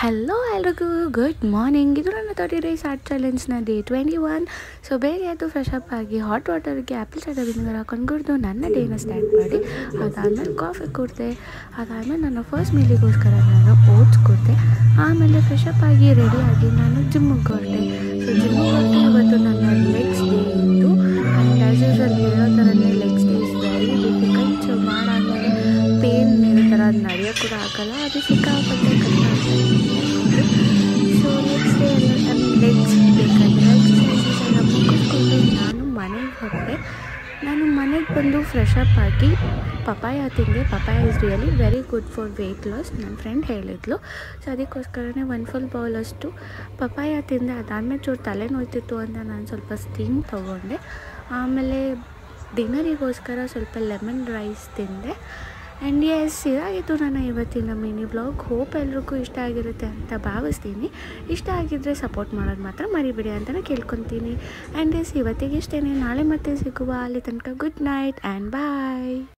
Hello ಎಲ್ರಿಗೂ good morning. ಇದು ನನ್ನ 30 ಡೇಸ್ ಆರ್ಟ್ ಚಾಲೆಂಜ್ನ ಡೇ 21. ಸೊ ಬೇಗ ಎದ್ದು ಫ್ರೆಶ್ ಅಪ್ ಆಗಿ ಹಾಟ್ ವಾಟರ್ಗೆ ಆ್ಯಪಲ್ ಸೈಡರ್ ವಿನೆಗರ್ ಹಾಕೊಂಡು ಕುಡಿದು ನನ್ನ ಡೇನ ಸ್ಟಾರ್ಟ್ ಮಾಡಿ ಅದಾದಮೇಲೆ ಕಾಫಿ ಕುಡಿದೆ. ಅದಾದಮೇಲೆ ನನ್ನ ಫಸ್ಟ್ ಮೀಲಿಗೋಸ್ಕರ ನಾನು ಓಟ್ಸ್ ಕುಡಿದೆ. ಆಮೇಲೆ ಫ್ರೆಶ್ ಅಪ್ ಆಗಿ ರೆಡಿಯಾಗಿ ನಾನು ಜಿಮ್ಮಿಗೆ ಹೊರಟೆ. ಸೊ ಜಿಮ್ಮಿಗೆ ಹೊರಟು ಇವತ್ತು ನನ್ನ ಲೆಗ್ಸ್ ಡೇ ಇತ್ತು. ಆ್ಯಂಡ್ ಆ್ಯಸ್ ಯೂಶಲ್ ಹೇಳೋ ಥರನೇ legs day is very difficult. So ಮಾಡಾದಮೇಲೆ ಪೇನ್ ಇರೋ ಥರ ಅದು ನಡೆಯೋಕ್ಕೆ ಕೂಡ ಆಗಲ್ಲ, ಅದು ಸಿಕ್ಕಾಪಟ್ಟೆ ಕಷ್ಟ ಆಗ್ತಾಯಿತ್ತು. ಸೊ ನೆಕ್ಸ್ಟ್ ಡೇ ಎಲ್ಲ ಲೆಗ್ಸ್ ಬೇಕಾಗಿರೋ ಎಕ್ಸಸೈಸಸ್ ಎಲ್ಲ ಮುಗಿಸ್ಕೊಂಡು ನಾನು ಮನೆಗೆ ಹೊರಟೆ. ನಾನು ಮನೆಗೆ ಬಂದು ಫ್ರೆಶ್ ಅಪ್ ಆಗಿ ಪಪಾಯ ತಿಂದೆ. Papaya is really very good for weight loss, ನನ್ನ ಫ್ರೆಂಡ್ ಹೇಳಿದ್ಲು. ಸೊ ಅದಕ್ಕೋಸ್ಕರನೇ ಒಂದು ಫುಲ್ ಬೌಲಷ್ಟು ಪಪಾಯ ತಿಂದೆ. ಅದಾದಮೇಲೆ ಚೂರು ತಲೆ ನೋಯ್ತಿತ್ತು ಅಂತ ನಾನು ಸ್ವಲ್ಪ ಸ್ಟೀಮ್ ತೊಗೊಂಡೆ. ಆಮೇಲೆ ಡಿನ್ನರಿಗೋಸ್ಕರ ಸ್ವಲ್ಪ ಲೆಮನ್ ರೈಸ್ ತಿಂದೆ. ಆ್ಯಂಡ್ ಎಸ್, ಇದಾಗಿತ್ತು ನನ್ನ ಇವತ್ತಿನ ಮಿನಿ ಬ್ಲಾಗ್. ಹೋಪ್ ಎಲ್ರಿಗೂ ಇಷ್ಟ ಆಗಿರುತ್ತೆ ಅಂತ ಭಾವಿಸ್ತೀನಿ. ಇಷ್ಟ ಆಗಿದ್ದರೆ ಸಪೋರ್ಟ್ ಮಾಡೋದು ಮಾತ್ರ ಮರಿಬೇಡಿ ಅಂತಲೇ ಕೇಳ್ಕೊತೀನಿ. ಆ್ಯಂಡ್ ಎಸ್, ಇವತ್ತಿಗೆ ಇಷ್ಟೇ. ನಾಳೆ ಮತ್ತೆ ಸಿಗುವ. ಅಲ್ಲಿ ತನಕ ಗುಡ್ ನೈಟ್ ಆ್ಯಂಡ್ ಬಾಯ್.